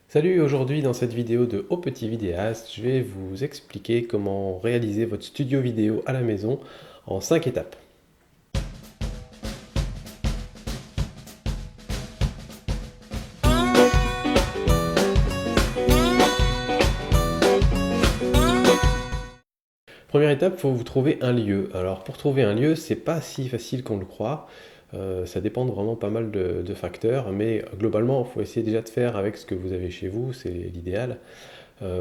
Salut, aujourd'hui dans cette vidéo de Au Petit Vidéaste, je vais vous expliquer comment réaliser votre studio vidéo à la maison en 5 étapes. Première étape, il faut vous trouver un lieu. Alors pour trouver un lieu, c'est pas si facile qu'on le croit. Ça dépend de vraiment pas mal de facteurs, mais globalement, il faut essayer déjà de faire avec ce que vous avez chez vous, c'est l'idéal.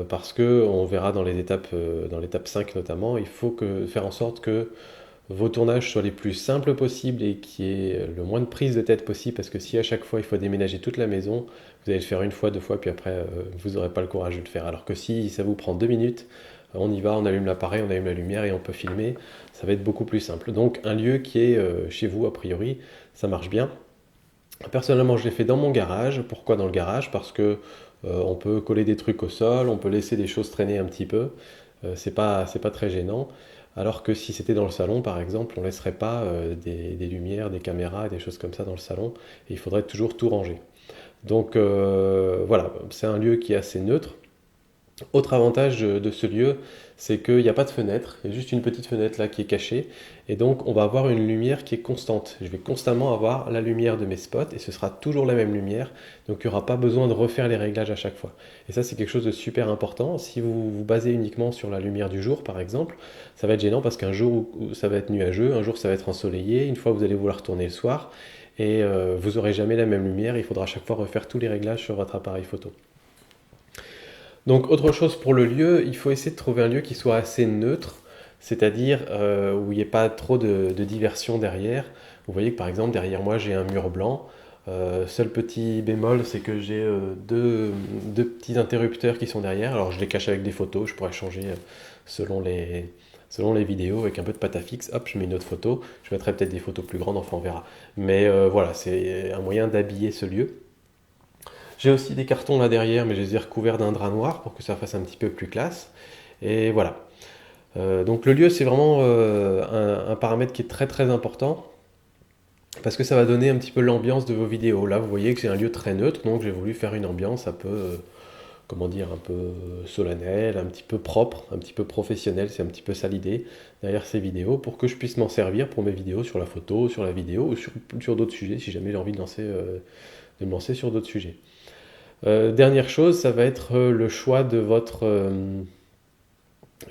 Parce que on verra dans les étapes, dans l'étape 5 notamment, il faut faire en sorte que vos tournages soient les plus simples possibles et qu'il y ait le moins de prise de tête possible, parce que si à chaque fois il faut déménager toute la maison, vous allez le faire une fois, deux fois, puis après vous n'aurez pas le courage de le faire. Alors que si ça vous prend 2 minutes, on y va, on allume l'appareil, on allume la lumière et on peut filmer, ça va être beaucoup plus simple. Donc un lieu qui est chez vous a priori, ça marche bien. Personnellement, je l'ai fait dans mon garage. Pourquoi dans le garage? Parce que on peut coller des trucs au sol, on peut laisser des choses traîner un petit peu. C'est pas très gênant. Alors que si c'était dans le salon, par exemple, on ne laisserait pas des lumières, des caméras, des choses comme ça dans le salon. Et il faudrait toujours tout ranger. Donc voilà, c'est un lieu qui est assez neutre. Autre avantage de ce lieu, c'est qu'il n'y a pas de fenêtre, il y a juste une petite fenêtre là qui est cachée, et donc on va avoir une lumière qui est constante. Je vais constamment avoir la lumière de mes spots, et ce sera toujours la même lumière, donc il n'y aura pas besoin de refaire les réglages à chaque fois. Et ça c'est quelque chose de super important. Si vous vous basez uniquement sur la lumière du jour par exemple, ça va être gênant parce qu'un jour ça va être nuageux, un jour ça va être ensoleillé, une fois vous allez vouloir tourner le soir, et vous n'aurez jamais la même lumière, il faudra à chaque fois refaire tous les réglages sur votre appareil photo. Donc autre chose pour le lieu, il faut essayer de trouver un lieu qui soit assez neutre, c'est-à-dire où il n'y ait pas trop de diversion derrière. Vous voyez que par exemple derrière moi j'ai un mur blanc. Seul petit bémol, c'est que j'ai deux petits interrupteurs qui sont derrière. Alors je les cache avec des photos, je pourrais changer selon les vidéos avec un peu de pâte à fixe. Hop, je mets une autre photo. Je mettrai peut-être des photos plus grandes, enfin on verra. Mais voilà, c'est un moyen d'habiller ce lieu. J'ai aussi des cartons là derrière, mais je les ai recouverts d'un drap noir pour que ça fasse un petit peu plus classe. Et voilà. Donc le lieu, c'est vraiment un paramètre qui est très très important parce que ça va donner un petit peu l'ambiance de vos vidéos. Là, vous voyez que c'est un lieu très neutre, donc j'ai voulu faire une ambiance un peu, comment dire, un peu solennelle, un petit peu propre, un petit peu professionnelle. C'est un petit peu ça l'idée derrière ces vidéos pour que je puisse m'en servir pour mes vidéos sur la photo, sur la vidéo ou sur d'autres sujets si jamais j'ai envie de me lancer sur d'autres sujets. Dernière chose, ça va être le choix de votre,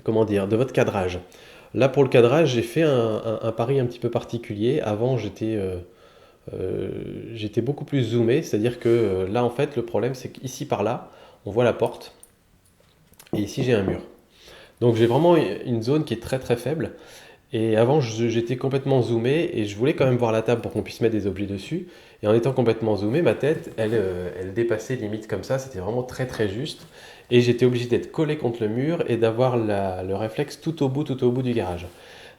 comment dire, de votre cadrage. Là, pour le cadrage, j'ai fait un pari un petit peu particulier. Avant, j'étais beaucoup plus zoomé, c'est-à-dire que là, en fait, le problème, c'est qu'ici, par là, on voit la porte, et ici, j'ai un mur. Donc, j'ai vraiment une zone qui est très très faible. Et avant, j'étais complètement zoomé et je voulais quand même voir la table pour qu'on puisse mettre des objets dessus. Et en étant complètement zoomé, ma tête, elle dépassait limite comme ça. C'était vraiment très très juste. Et j'étais obligé d'être collé contre le mur et d'avoir le réflexe tout au bout du garage.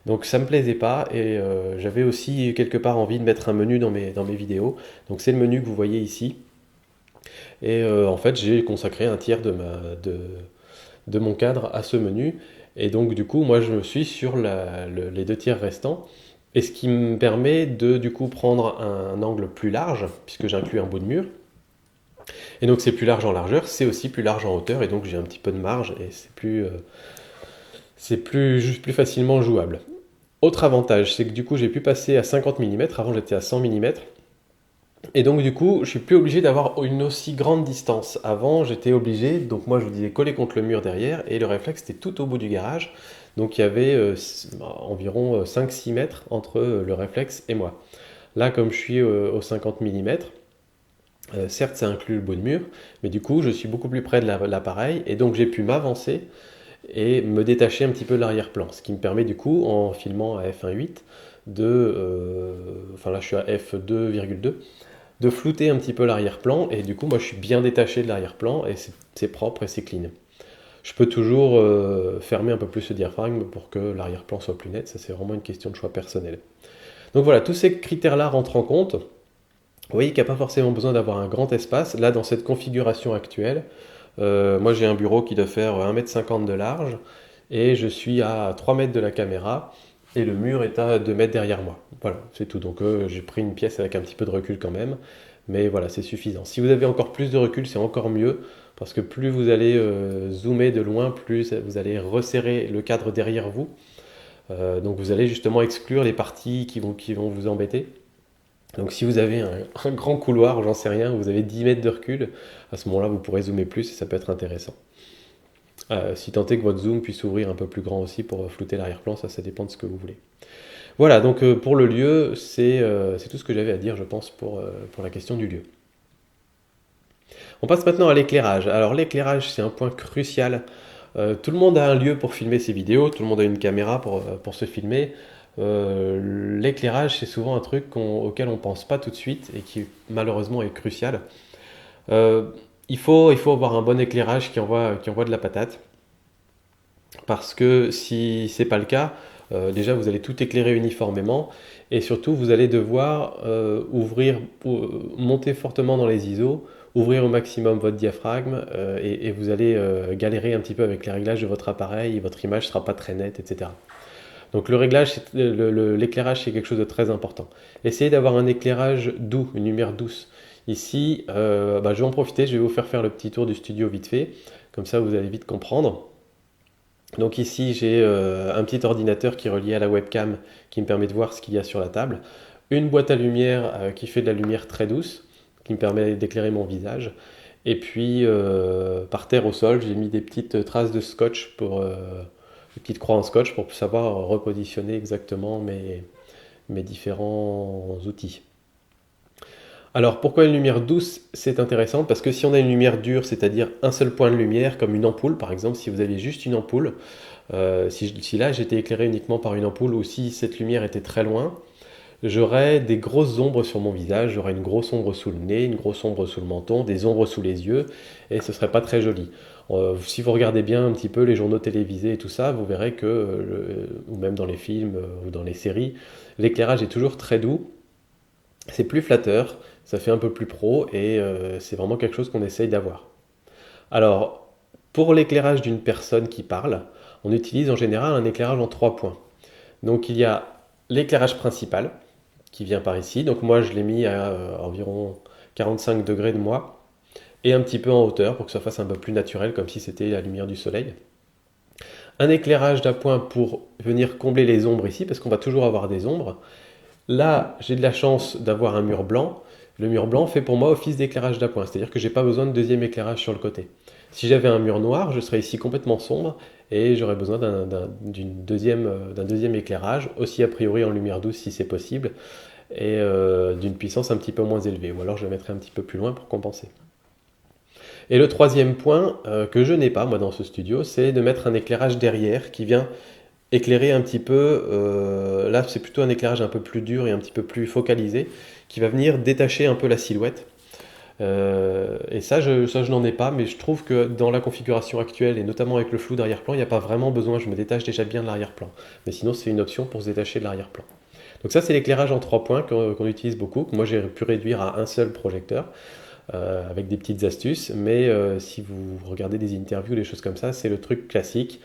Donc ça me plaisait pas et j'avais aussi quelque part envie de mettre un menu dans mes vidéos. Donc c'est le menu que vous voyez ici. Et en fait, j'ai consacré un tiers de mon cadre à ce menu. Et donc, du coup, moi, je me suis sur les 2 tiers restants. Et ce qui me permet de, du coup, prendre un angle plus large, puisque j'inclus un bout de mur. Et donc, c'est plus large en largeur, c'est aussi plus large en hauteur. Et donc, j'ai un petit peu de marge et juste plus facilement jouable. Autre avantage, c'est que du coup, j'ai pu passer à 50 mm. Avant, j'étais à 100 mm. Et donc du coup, je suis plus obligé d'avoir une aussi grande distance. Avant, j'étais obligé, donc moi je vous disais coller contre le mur derrière, et le réflexe était tout au bout du garage. Donc il y avait environ 5-6 mètres entre le réflexe et moi. Là, comme je suis aux 50 mm, certes ça inclut le bout de mur, mais du coup je suis beaucoup plus près de l'appareil, et donc j'ai pu m'avancer et me détacher un petit peu de l'arrière-plan. Ce qui me permet du coup, en filmant à f1.8, enfin là je suis à f2,2, de flouter un petit peu l'arrière-plan et du coup moi je suis bien détaché de l'arrière-plan et c'est propre et c'est clean. Je peux toujours fermer un peu plus le diaphragme pour que l'arrière-plan soit plus net, ça c'est vraiment une question de choix personnel. Donc voilà, tous ces critères-là rentrent en compte. Vous voyez qu'il n'y a pas forcément besoin d'avoir un grand espace. Là dans cette configuration actuelle, moi j'ai un bureau qui doit faire 1,50 m de large et je suis à 3 mètres de la caméra et le mur est à 2 mètres derrière moi. Voilà, c'est tout. Donc j'ai pris une pièce avec un petit peu de recul quand même, mais voilà, c'est suffisant. Si vous avez encore plus de recul, c'est encore mieux parce que plus vous allez zoomer de loin, plus vous allez resserrer le cadre derrière vous. Donc vous allez justement exclure les parties qui vont vous embêter. Donc si vous avez un grand couloir, j'en sais rien, vous avez 10 mètres de recul, à ce moment-là vous pourrez zoomer plus et ça peut être intéressant. Si tant est que votre zoom puisse ouvrir un peu plus grand aussi pour flouter l'arrière-plan, ça dépend de ce que vous voulez. Voilà, donc pour le lieu, c'est tout ce que j'avais à dire, je pense, pour la question du lieu. On passe maintenant à l'éclairage. Alors l'éclairage, c'est un point crucial. Tout le monde a un lieu pour filmer ses vidéos, tout le monde a une caméra pour se filmer. L'éclairage, c'est souvent un truc auquel on ne pense pas tout de suite et qui malheureusement est crucial. Il faut avoir un bon éclairage qui envoie de la patate. Parce que si ce n'est pas le cas, déjà vous allez tout éclairer uniformément et surtout vous allez devoir monter fortement dans les ISO, ouvrir au maximum votre diaphragme et vous allez galérer un petit peu avec les réglages de votre appareil et votre image ne sera pas très nette, etc. Donc l'éclairage c'est quelque chose de très important. Essayez d'avoir un éclairage doux, une lumière douce. Ici, je vais en profiter, je vais vous faire le petit tour du studio vite fait, comme ça vous allez vite comprendre. Donc ici j'ai un petit ordinateur qui est relié à la webcam qui me permet de voir ce qu'il y a sur la table. Une boîte à lumière qui fait de la lumière très douce, qui me permet d'éclairer mon visage. Et puis par terre au sol, j'ai mis des petites traces de scotch, des petites croix en scotch pour savoir repositionner exactement mes différents outils. Alors pourquoi une lumière douce c'est intéressant? Parce que si on a une lumière dure, c'est-à-dire un seul point de lumière, comme une ampoule par exemple, si vous aviez juste une ampoule, si là j'étais éclairé uniquement par une ampoule ou si cette lumière était très loin, j'aurais des grosses ombres sur mon visage, j'aurais une grosse ombre sous le nez, une grosse ombre sous le menton, des ombres sous les yeux, et ce serait pas très joli. Si vous regardez bien un petit peu les journaux télévisés et tout ça, vous verrez que, ou même dans les films ou dans les séries, l'éclairage est toujours très doux, c'est plus flatteur, ça fait un peu plus pro et c'est vraiment quelque chose qu'on essaye d'avoir. Alors, pour l'éclairage d'une personne qui parle, on utilise en général un éclairage en 3 points. Donc il y a l'éclairage principal qui vient par ici. Donc moi je l'ai mis à environ 45 degrés de moi et un petit peu en hauteur pour que ça fasse un peu plus naturel comme si c'était la lumière du soleil. Un éclairage d'appoint pour venir combler les ombres ici parce qu'on va toujours avoir des ombres. Là, j'ai de la chance d'avoir un mur blanc. Le mur blanc fait pour moi office d'éclairage d'appoint, c'est-à-dire que j'ai pas besoin de deuxième éclairage sur le côté. Si j'avais un mur noir, je serais ici complètement sombre et j'aurais besoin d'un deuxième éclairage, aussi a priori en lumière douce si c'est possible, et d'une puissance un petit peu moins élevée, ou alors je le mettrai un petit peu plus loin pour compenser. Et le troisième point que je n'ai pas moi dans ce studio, c'est de mettre un éclairage derrière qui vient éclairer un petit peu, là c'est plutôt un éclairage un peu plus dur et un petit peu plus focalisé, qui va venir détacher un peu la silhouette. Et ça je n'en ai pas, mais je trouve que dans la configuration actuelle, et notamment avec le flou d'arrière-plan, il n'y a pas vraiment besoin, je me détache déjà bien de l'arrière-plan. Mais sinon c'est une option pour se détacher de l'arrière-plan. Donc ça c'est l'éclairage en 3 points qu'on utilise beaucoup, que moi j'ai pu réduire à un seul projecteur, avec des petites astuces, mais si vous regardez des interviews, des choses comme ça, c'est le truc classique.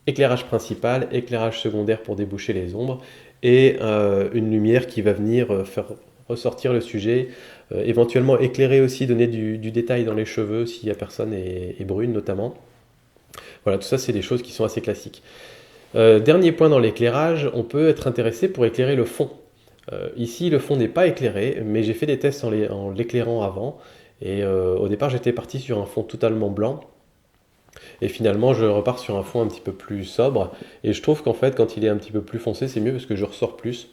Éclairage principal, éclairage secondaire pour déboucher les ombres et une lumière qui va venir faire ressortir le sujet, éventuellement éclairer aussi, donner du détail dans les cheveux si la personne est brune notamment. Voilà, tout ça c'est des choses qui sont assez classiques. Dernier point dans l'éclairage, on peut être intéressé pour éclairer le fond. Ici le fond n'est pas éclairé, mais j'ai fait des tests en l'éclairant avant et au départ j'étais parti sur un fond totalement blanc. Et finalement, je repars sur un fond un petit peu plus sobre. Et je trouve qu'en fait, quand il est un petit peu plus foncé, c'est mieux parce que je ressors plus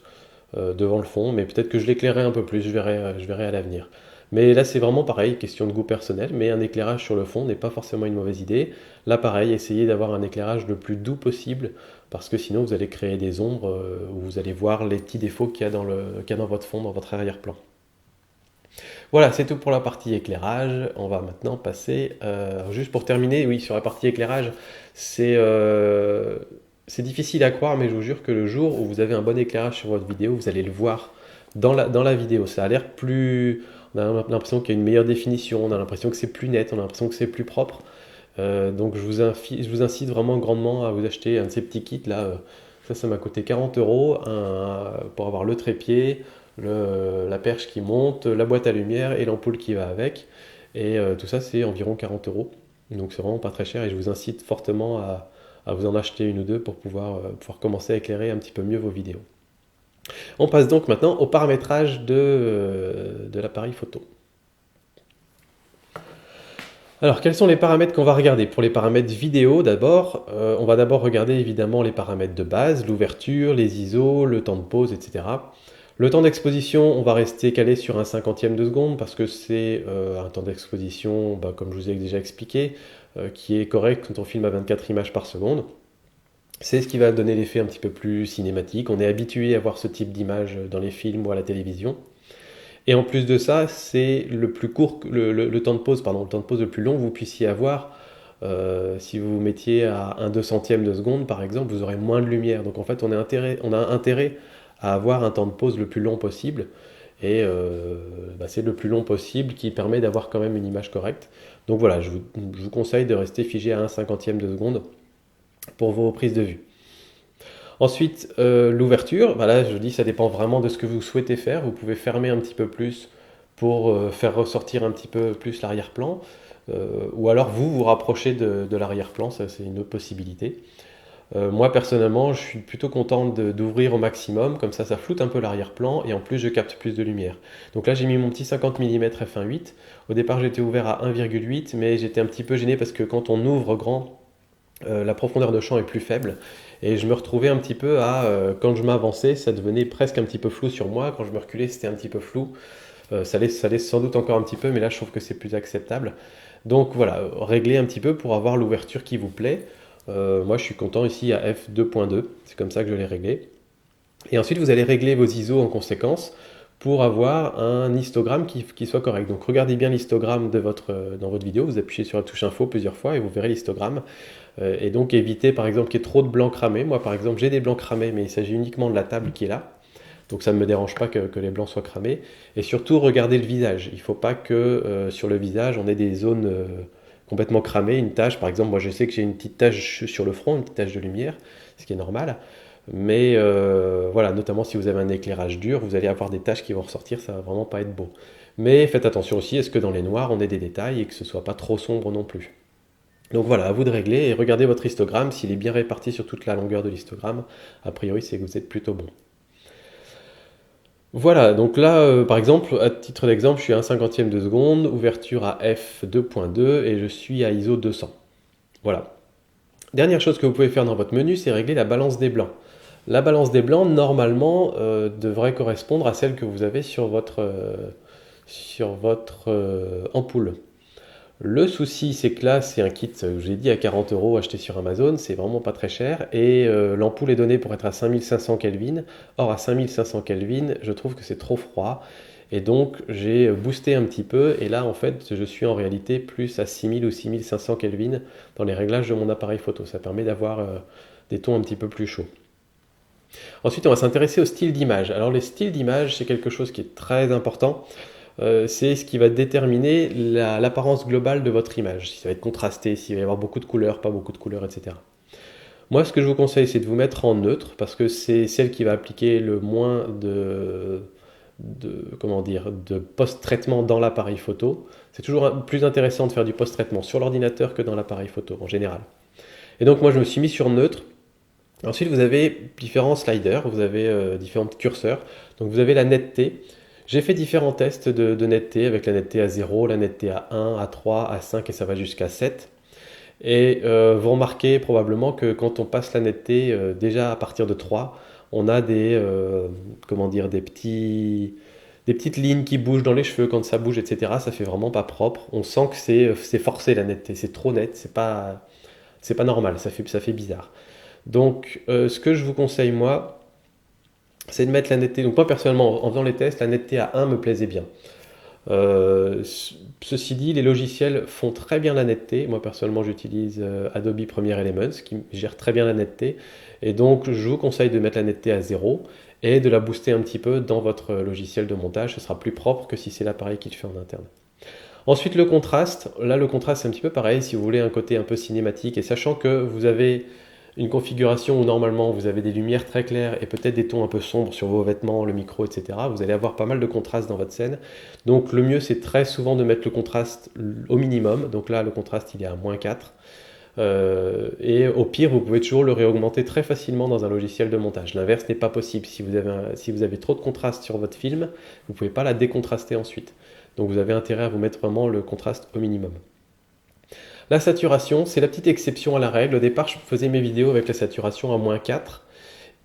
devant le fond. Mais peut-être que je l'éclairerai un peu plus, je verrai à l'avenir. Mais là, c'est vraiment pareil, question de goût personnel. Mais un éclairage sur le fond n'est pas forcément une mauvaise idée. Là, pareil, essayez d'avoir un éclairage le plus doux possible. Parce que sinon, vous allez créer des ombres où vous allez voir les petits défauts qu'il y a dans votre fond, dans votre arrière-plan. Voilà, c'est tout pour la partie éclairage. On va maintenant passer, juste pour terminer, oui, sur la partie éclairage, c'est difficile à croire, mais je vous jure que le jour où vous avez un bon éclairage sur votre vidéo, vous allez le voir dans la vidéo. Ça a l'air plus... On a l'impression qu'il y a une meilleure définition, on a l'impression que c'est plus net, on a l'impression que c'est plus propre. Donc je vous incite vraiment grandement à vous acheter un de ces petits kits là. Ça m'a coûté 40 euros pour avoir le trépied, la perche qui monte, la boîte à lumière et l'ampoule qui va avec. Et tout ça, c'est environ 40 euros. Donc c'est vraiment pas très cher et je vous incite fortement à vous en acheter une ou deux pour pouvoir commencer à éclairer un petit peu mieux vos vidéos. On passe donc maintenant au paramétrage de l'appareil photo. Alors, quels sont les paramètres qu'on va regarder? Pour les paramètres vidéo, d'abord, on va d'abord regarder évidemment les paramètres de base, l'ouverture, les ISO, le temps de pause, etc. Le temps d'exposition, on va rester calé sur un cinquantième de seconde parce que c'est un temps d'exposition, comme je vous ai déjà expliqué, qui est correct quand on filme à 24 images par seconde. C'est ce qui va donner l'effet un petit peu plus cinématique. On est habitué à voir ce type d'image dans les films ou à la télévision. Et en plus de ça, c'est le plus court, le temps de pause, pardon, le temps de pause le plus long que vous puissiez avoir. Si vous vous mettiez à un 200e de seconde, par exemple, vous aurez moins de lumière. Donc en fait, on a intérêt à avoir un temps de pause le plus long possible. Et c'est le plus long possible qui permet d'avoir quand même une image correcte. Donc voilà, je vous conseille de rester figé à un 50e de seconde pour vos prises de vue. Ensuite, l'ouverture, là je dis ça dépend vraiment de ce que vous souhaitez faire. Vous pouvez fermer un petit peu plus pour faire ressortir un petit peu plus l'arrière-plan. Ou alors vous rapprochez de l'arrière-plan, ça c'est une autre possibilité. Moi personnellement, je suis plutôt content d'ouvrir au maximum, comme ça floute un peu l'arrière-plan et en plus je capte plus de lumière. Donc là j'ai mis mon petit 50 mm f1.8. Au départ j'étais ouvert à 1,8 mais j'étais un petit peu gêné parce que quand on ouvre grand, la profondeur de champ est plus faible et je me retrouvais un petit peu quand je m'avançais, ça devenait presque un petit peu flou sur moi, quand je me reculais c'était un petit peu flou, ça l'est sans doute encore un petit peu, mais là je trouve que c'est plus acceptable. Donc voilà, réglez un petit peu pour avoir l'ouverture qui vous plaît. Moi je suis content ici à f2.2, c'est comme ça que je l'ai réglé. Et ensuite vous allez régler vos ISO en conséquence pour avoir un histogramme qui soit correct. Donc regardez bien l'histogramme dans votre vidéo, vous appuyez sur la touche info plusieurs fois et vous verrez l'histogramme. Et donc évitez par exemple qu'il y ait trop de blancs cramés. Moi par exemple j'ai des blancs cramés mais il s'agit uniquement de la table qui est là. Donc ça ne me dérange pas que les blancs soient cramés. Et surtout regardez le visage. Il ne faut pas que sur le visage on ait des zones complètement cramées, une tache. Par exemple moi je sais que j'ai une petite tache sur le front, une petite tache de lumière, ce qui est normal. Mais voilà, notamment si vous avez un éclairage dur, vous allez avoir des taches qui vont ressortir, ça va vraiment pas être beau. Mais faites attention aussi, est-ce que dans les noirs on ait des détails et que ce soit pas trop sombre non plus. Donc voilà, à vous de régler et regardez votre histogramme, s'il est bien réparti sur toute la longueur de l'histogramme, a priori c'est que vous êtes plutôt bon. Voilà, donc là par exemple, à titre d'exemple, je suis à 1 cinquantième de seconde, ouverture à f2.2 et je suis à ISO 200. Voilà. Dernière chose que vous pouvez faire dans votre menu, c'est régler la balance des blancs. La balance des blancs, normalement, devrait correspondre à celle que vous avez sur votre ampoule. Le souci, c'est que là, c'est un kit, je vous ai dit, à 40 € acheté sur Amazon, c'est vraiment pas très cher, et l'ampoule est donnée pour être à 5500 Kelvin. Or, à 5500 Kelvin, je trouve que c'est trop froid, et donc j'ai boosté un petit peu, et là, en fait, je suis en réalité plus à 6000 ou 6500 Kelvin dans les réglages de mon appareil photo. Ça permet d'avoir des tons un petit peu plus chauds. Ensuite, on va s'intéresser au style d'image. Alors, les styles d'image, c'est quelque chose qui est très important. C'est ce qui va déterminer l'apparence globale de votre image. Si ça va être contrasté, s'il va y avoir beaucoup de couleurs, pas beaucoup de couleurs, etc. Moi, ce que je vous conseille, c'est de vous mettre en neutre, parce que c'est celle qui va appliquer le moins de post-traitement dans l'appareil photo. C'est toujours plus intéressant de faire du post-traitement sur l'ordinateur que dans l'appareil photo, en général. Et donc, moi, je me suis mis sur neutre. Ensuite, vous avez différents sliders, vous avez différents curseurs. Donc, vous avez la netteté. J'ai fait différents tests de netteté, avec la netteté à 0, la netteté à 1, à 3, à 5 et ça va jusqu'à 7. Et vous remarquez probablement que quand on passe la netteté, déjà à partir de 3, on a des petites lignes qui bougent dans les cheveux quand ça bouge, etc. Ça fait vraiment pas propre. On sent que c'est forcé la netteté, c'est trop net, c'est pas normal, ça fait bizarre. Donc ce que je vous conseille moi, c'est de mettre la netteté. Donc moi personnellement, en faisant les tests, la netteté à 1 me plaisait bien. Ceci dit, les logiciels font très bien la netteté. Moi personnellement, j'utilise Adobe Premiere Elements qui gère très bien la netteté. Et donc, je vous conseille de mettre la netteté à 0 et de la booster un petit peu dans votre logiciel de montage. Ce sera plus propre que si c'est l'appareil qui le fait en interne. Ensuite, le contraste. Là, le contraste, c'est un petit peu pareil. Si vous voulez un côté un peu cinématique et sachant que vous avez une configuration où normalement vous avez des lumières très claires et peut-être des tons un peu sombres sur vos vêtements, le micro, etc., vous allez avoir pas mal de contraste dans votre scène. Donc le mieux c'est très souvent de mettre le contraste au minimum. Donc là le contraste il est à moins 4. Et au pire, vous pouvez toujours le réaugmenter très facilement dans un logiciel de montage. L'inverse n'est pas possible. Si vous avez trop de contraste sur votre film, vous ne pouvez pas la décontraster ensuite. Donc vous avez intérêt à vous mettre vraiment le contraste au minimum. La saturation, c'est la petite exception à la règle. Au départ, je faisais mes vidéos avec la saturation à moins 4.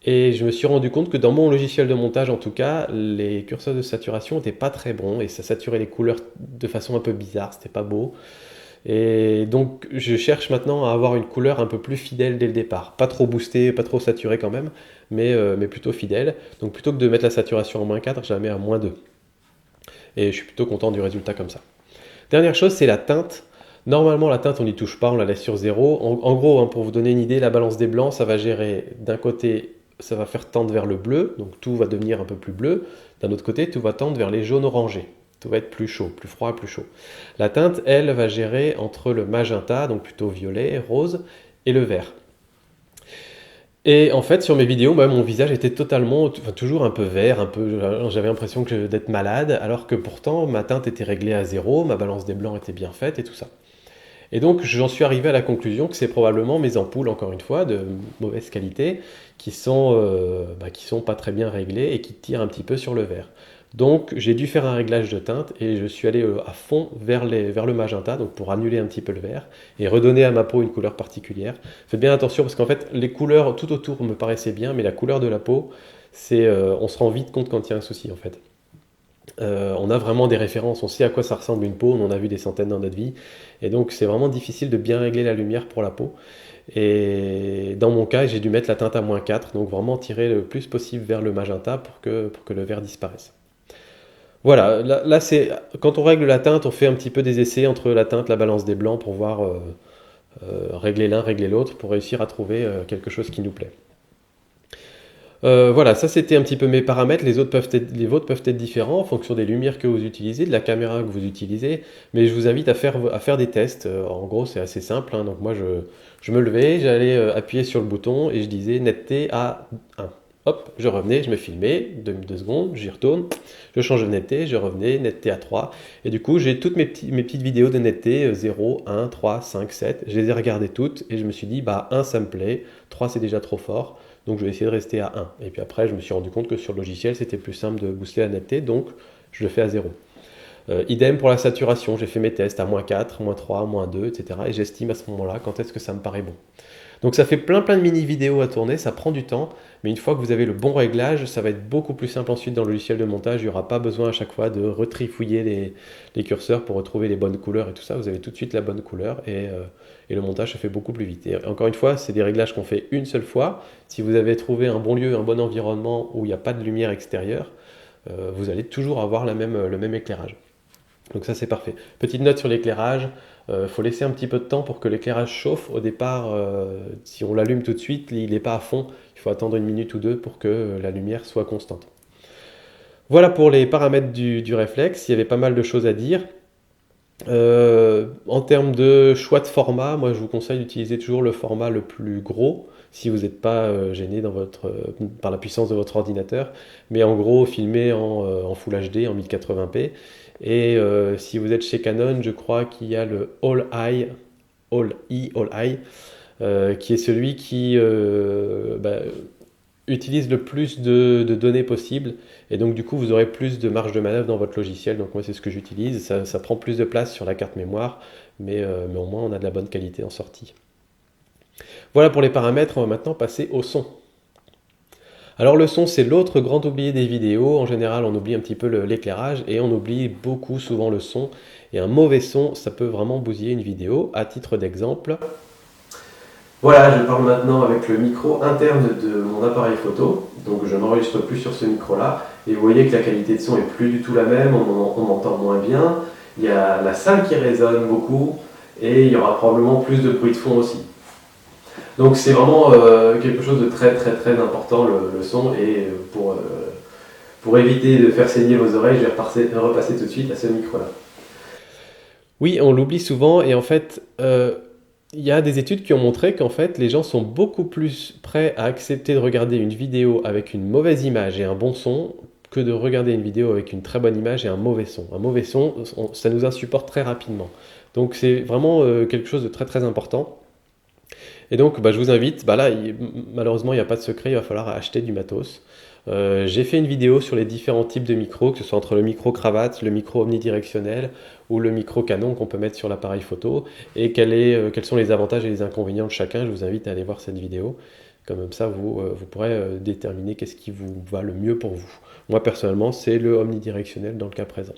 Et je me suis rendu compte que dans mon logiciel de montage, en tout cas, les curseurs de saturation n'étaient pas très bons et ça saturait les couleurs de façon un peu bizarre, c'était pas beau. Et donc je cherche maintenant à avoir une couleur un peu plus fidèle dès le départ. Pas trop boostée, pas trop saturée quand même, mais plutôt fidèle. Donc plutôt que de mettre la saturation en moins 4, je la mets à moins 2. Et je suis plutôt content du résultat comme ça. Dernière chose, c'est la teinte. Normalement, la teinte, on n'y touche pas, on la laisse sur 0. En gros, hein, pour vous donner une idée, la balance des blancs, ça va gérer d'un côté, ça va faire tendre vers le bleu, donc tout va devenir un peu plus bleu. D'un autre côté, tout va tendre vers les jaunes orangés. Tout va être plus chaud, plus froid, plus chaud. La teinte, elle, va gérer entre le magenta, donc plutôt violet, rose, et le vert. Et en fait, sur mes vidéos, mon visage était totalement, toujours un peu vert, j'avais l'impression d'être malade, alors que pourtant ma teinte était réglée à 0, ma balance des blancs était bien faite et tout ça. Et donc j'en suis arrivé à la conclusion que c'est probablement mes ampoules, encore une fois, de mauvaise qualité, qui sont pas très bien réglées et qui tirent un petit peu sur le vert. Donc j'ai dû faire un réglage de teinte et je suis allé à fond vers le magenta, donc pour annuler un petit peu le vert et redonner à ma peau une couleur particulière. Faites bien attention parce qu'en fait les couleurs tout autour me paraissaient bien, mais la couleur de la peau, on se rend vite compte quand il y a un souci en fait. On a vraiment des références, on sait à quoi ça ressemble une peau, on en a vu des centaines dans notre vie, et donc c'est vraiment difficile de bien régler la lumière pour la peau. Et dans mon cas, j'ai dû mettre la teinte à moins 4, donc vraiment tirer le plus possible vers le magenta pour que le vert disparaisse. Voilà, là c'est quand on règle la teinte, on fait un petit peu des essais entre la teinte, la balance des blancs pour voir régler l'un, régler l'autre, pour réussir à trouver quelque chose qui nous plaît. Voilà, ça c'était un petit peu mes paramètres. Les vôtres peuvent être différents en fonction des lumières que vous utilisez, de la caméra que vous utilisez, mais je vous invite à faire des tests. En gros, c'est assez simple, hein. Donc moi, je me levais, j'allais appuyer sur le bouton et je disais netteté à 1. Hop, je revenais, je me filmais, 2 secondes, j'y retourne, je change de netteté, je revenais, netteté à 3. Et du coup, j'ai toutes mes petites vidéos de netteté 0, 1, 3, 5, 7. Je les ai regardées toutes et je me suis dit, 1 ça me plaît, 3 c'est déjà trop fort. Donc je vais essayer de rester à 1. Et puis après, je me suis rendu compte que sur le logiciel, c'était plus simple de booster la netteté, donc je le fais à 0. Idem pour la saturation, j'ai fait mes tests à -4, -3, -2, etc. Et j'estime à ce moment-là quand est-ce que ça me paraît bon. Donc ça fait plein de mini-vidéos à tourner, ça prend du temps, mais une fois que vous avez le bon réglage, ça va être beaucoup plus simple ensuite dans le logiciel de montage. Il n'y aura pas besoin à chaque fois de retrifouiller les curseurs pour retrouver les bonnes couleurs et tout ça. Vous avez tout de suite la bonne couleur et le montage se fait beaucoup plus vite. Et encore une fois, c'est des réglages qu'on fait une seule fois. Si vous avez trouvé un bon lieu, un bon environnement où il n'y a pas de lumière extérieure, vous allez toujours avoir le même éclairage. Donc ça c'est parfait. Petite note sur l'éclairage, faut laisser un petit peu de temps pour que l'éclairage chauffe. Au départ, si on l'allume tout de suite, il n'est pas à fond. Il faut attendre 1 minute ou 2 pour que la lumière soit constante. Voilà pour les paramètres du réflexe. Il y avait pas mal de choses à dire. En termes de choix de format, moi je vous conseille d'utiliser toujours le format le plus gros si vous n'êtes pas gêné par la puissance de votre ordinateur, mais en gros filmer en Full HD en 1080p. Et si vous êtes chez Canon, je crois qu'il y a le All-Eye, qui est celui qui utilise le plus de données possibles, et donc du coup vous aurez plus de marge de manœuvre dans votre logiciel. Donc moi c'est ce que j'utilise, ça prend plus de place sur la carte mémoire, mais au moins on a de la bonne qualité en sortie. Voilà pour les paramètres, on va maintenant passer au son. Alors le son, c'est l'autre grand oublié des vidéos. En général, on oublie un petit peu l'éclairage et on oublie beaucoup souvent le son. Et un mauvais son, ça peut vraiment bousiller une vidéo. À titre d'exemple, voilà, je parle maintenant avec le micro interne de mon appareil photo. Donc je n'enregistre plus sur ce micro-là. Et vous voyez que la qualité de son est plus du tout la même, on m'entend moins bien. Il y a la salle qui résonne beaucoup et il y aura probablement plus de bruit de fond aussi. Donc c'est vraiment quelque chose de très important le son, et pour éviter de faire saigner vos oreilles, je vais repasser tout de suite à ce micro-là. Oui, on l'oublie souvent et en fait Il y a des études qui ont montré qu'en fait, les gens sont beaucoup plus prêts à accepter de regarder une vidéo avec une mauvaise image et un bon son que de regarder une vidéo avec une très bonne image et un mauvais son. Un mauvais son, ça nous insupporte très rapidement. Donc c'est vraiment quelque chose de très très important. Et donc, je vous invite, là, malheureusement, il n'y a pas de secret, il va falloir acheter du matos. J'ai fait une vidéo sur les différents types de micros, que ce soit entre le micro cravate, le micro omnidirectionnel ou le micro canon qu'on peut mettre sur l'appareil photo, et quels sont les avantages et les inconvénients de chacun. Je vous invite à aller voir cette vidéo. Comme ça, vous pourrez déterminer qu'est-ce qui vous va le mieux pour vous. Moi, personnellement, c'est le omnidirectionnel dans le cas présent.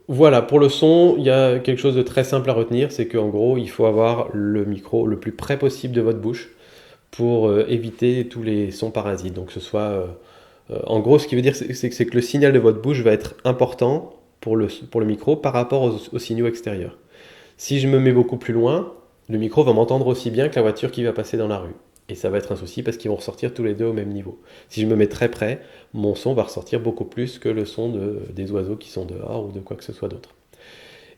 Voilà, pour le son, il y a quelque chose de très simple à retenir, c'est qu'en gros, il faut avoir le micro le plus près possible de votre bouche pour éviter tous les sons parasites. Donc, en gros, ce qui veut dire, c'est que le signal de votre bouche va être important pour le micro par rapport aux signaux extérieurs. Si je me mets beaucoup plus loin, le micro va m'entendre aussi bien que la voiture qui va passer dans la rue. Et ça va être un souci parce qu'ils vont ressortir tous les deux au même niveau. Si je me mets très près, mon son va ressortir beaucoup plus que le son des oiseaux qui sont dehors ou de quoi que ce soit d'autre.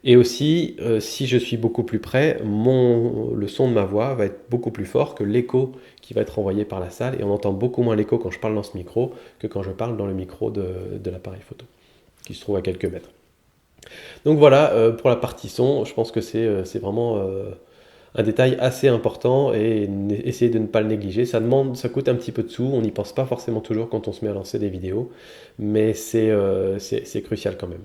Et aussi, si je suis beaucoup plus près, le son de ma voix va être beaucoup plus fort que l'écho qui va être envoyé par la salle. Et on entend beaucoup moins l'écho quand je parle dans ce micro que quand je parle dans le micro de l'appareil photo, qui se trouve à quelques mètres. Donc voilà, pour la partie son, je pense que c'est vraiment un détail assez important et essayez de ne pas le négliger. Ça coûte un petit peu de sous, on n'y pense pas forcément toujours quand on se met à lancer des vidéos, mais c'est crucial quand même.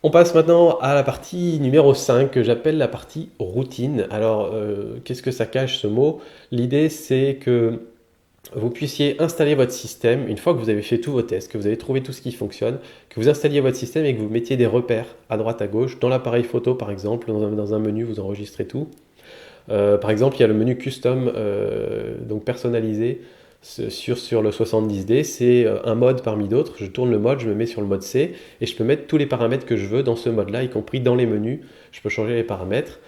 On passe maintenant à la partie numéro 5 que j'appelle la partie routine. Alors, qu'est-ce que ça cache ce mot? L'idée c'est que vous puissiez installer votre système, une fois que vous avez fait tous vos tests, que vous avez trouvé tout ce qui fonctionne, que vous installiez votre système et que vous mettiez des repères à droite, à gauche, dans l'appareil photo par exemple, dans un menu, vous enregistrez tout. Par exemple, il y a le menu custom, donc personnalisé, sur le 70D, c'est un mode parmi d'autres. Je tourne le mode, je me mets sur le mode C, et je peux mettre tous les paramètres que je veux dans ce mode-là, y compris dans les menus. Je peux changer les paramètres.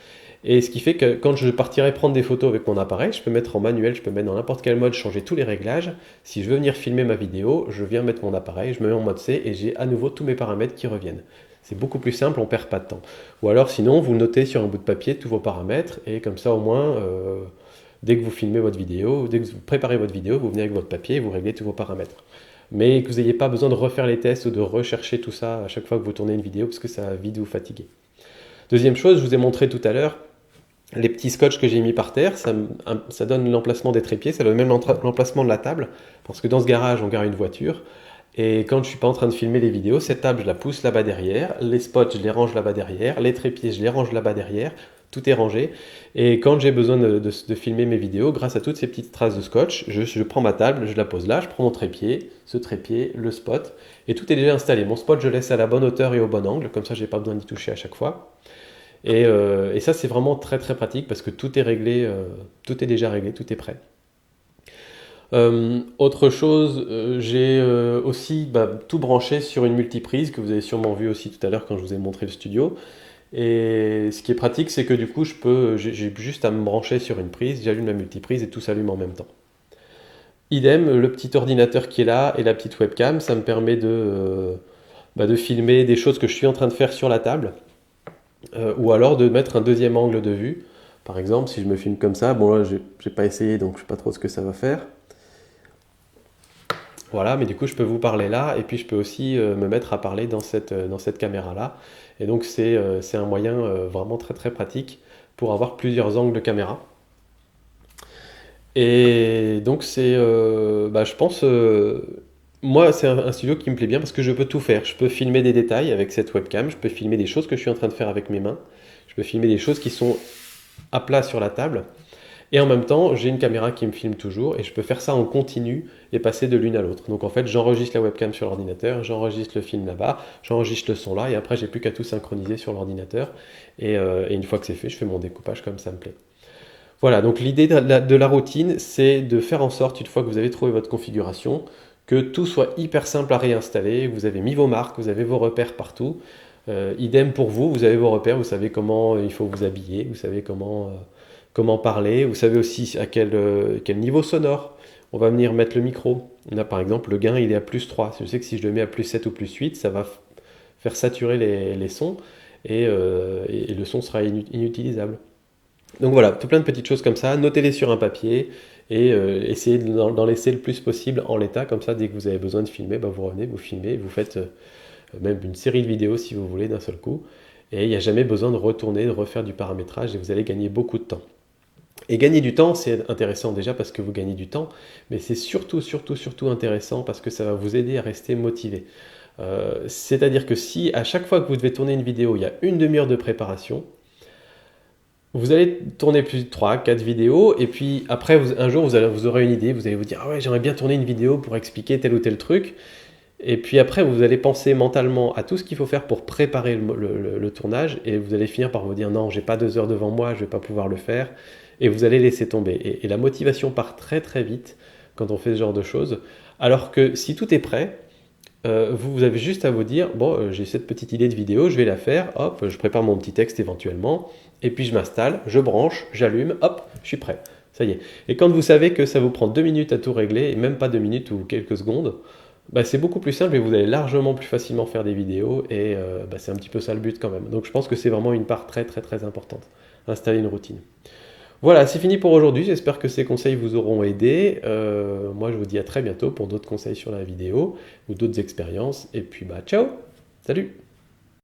Et ce qui fait que quand je partirai prendre des photos avec mon appareil, je peux mettre en manuel, je peux mettre dans n'importe quel mode, changer tous les réglages. Si je veux venir filmer ma vidéo, je viens mettre mon appareil, je me mets en mode C et j'ai à nouveau tous mes paramètres qui reviennent. C'est beaucoup plus simple, on perd pas de temps. Ou alors sinon, vous notez sur un bout de papier tous vos paramètres et comme ça au moins, dès que vous filmez votre vidéo, dès que vous préparez votre vidéo, vous venez avec votre papier et vous réglez tous vos paramètres. Mais que vous n'ayez pas besoin de refaire les tests ou de rechercher tout ça à chaque fois que vous tournez une vidéo parce que ça va vite vous fatiguer. Deuxième chose, je vous ai montré tout à l'heure, les petits scotch que j'ai mis par terre, ça donne l'emplacement des trépieds, ça donne même l'emplacement de la table, parce que dans ce garage, on gare une voiture, et quand je ne suis pas en train de filmer les vidéos, cette table, je la pousse là-bas derrière, les spots, je les range là-bas derrière, les trépieds, je les range là-bas derrière, tout est rangé, et quand j'ai besoin de filmer mes vidéos, grâce à toutes ces petites traces de scotch, je prends ma table, je la pose là, je prends mon trépied, ce trépied, le spot, et tout est déjà installé. Mon spot, je laisse à la bonne hauteur et au bon angle, comme ça, je n'ai pas besoin d'y toucher à chaque fois. Et ça, c'est vraiment très très pratique parce que tout est réglé, tout est déjà réglé, tout est prêt. Autre chose, j'ai aussi tout branché sur une multiprise que vous avez sûrement vu aussi tout à l'heure quand je vous ai montré le studio. Et ce qui est pratique, c'est que du coup, j'ai juste à me brancher sur une prise, j'allume la multiprise et tout s'allume en même temps. Idem, le petit ordinateur qui est là et la petite webcam, ça me permet de filmer des choses que je suis en train de faire sur la table. Ou alors de mettre un deuxième angle de vue. Par exemple, si je me filme comme ça, bon là j'ai pas essayé donc je sais pas trop ce que ça va faire. Voilà, mais du coup je peux vous parler là et puis je peux aussi me mettre à parler dans cette caméra-là. Et donc c'est un moyen vraiment très très pratique pour avoir plusieurs angles de caméra. Et donc je pense, moi c'est un studio qui me plaît bien parce que je peux tout faire. Je peux filmer des détails avec cette webcam, je peux filmer des choses que je suis en train de faire avec mes mains, je peux filmer des choses qui sont à plat sur la table. Et en même temps, j'ai une caméra qui me filme toujours et je peux faire ça en continu et passer de l'une à l'autre. Donc en fait, j'enregistre la webcam sur l'ordinateur, j'enregistre le film là-bas, j'enregistre le son là et après, j'ai plus qu'à tout synchroniser sur l'ordinateur. Et une fois que c'est fait, je fais mon découpage comme ça me plaît. Voilà, donc l'idée de la routine, c'est de faire en sorte, une fois que vous avez trouvé votre configuration, que tout soit hyper simple à réinstaller. Vous avez mis vos marques, vous avez vos repères partout. Idem pour vous, vous avez vos repères, vous savez comment il faut vous habiller, vous savez comment parler, vous savez aussi à quel niveau sonore on va venir mettre le micro. Là par exemple, le gain il est à plus 3. Je sais que si je le mets à plus 7 ou plus 8, ça va faire saturer les sons. et le son sera inutilisable. Donc voilà, tout plein de petites choses comme ça, notez-les sur un papier et essayez d'en laisser le plus possible en l'état, comme ça dès que vous avez besoin de filmer, bah, vous revenez, vous filmez, vous faites même une série de vidéos si vous voulez d'un seul coup, et il n'y a jamais besoin de retourner, de refaire du paramétrage, et vous allez gagner beaucoup de temps. Et gagner du temps, c'est intéressant déjà parce que vous gagnez du temps, mais c'est surtout, surtout, surtout intéressant parce que ça va vous aider à rester motivé. C'est-à-dire que si à chaque fois que vous devez tourner une vidéo, il y a une demi-heure de préparation, vous allez tourner plus de 3, 4 vidéos, et puis après, un jour, vous aurez une idée, vous allez vous dire, ah ouais, j'aimerais bien tourner une vidéo pour expliquer tel ou tel truc, et puis après, vous allez penser mentalement à tout ce qu'il faut faire pour préparer le tournage, et vous allez finir par vous dire, non, j'ai pas 2 heures devant moi, je vais pas pouvoir le faire, et vous allez laisser tomber. Et la motivation part très très vite quand on fait ce genre de choses, alors que si tout est prêt, vous avez juste à vous dire, bon, j'ai cette petite idée de vidéo, je vais la faire, hop, je prépare mon petit texte éventuellement, et puis je m'installe, je branche, j'allume, hop, je suis prêt. Ça y est. Et quand vous savez que ça vous prend 2 minutes à tout régler, et même pas 2 minutes ou quelques secondes, bah, c'est beaucoup plus simple et vous allez largement plus facilement faire des vidéos, et bah, c'est un petit peu ça le but quand même. Donc je pense que c'est vraiment une part très très très importante, installer une routine. Voilà, c'est fini pour aujourd'hui. J'espère que ces conseils vous auront aidé. Moi, je vous dis à très bientôt pour d'autres conseils sur la vidéo ou d'autres expériences. Et puis, bah, ciao! Salut!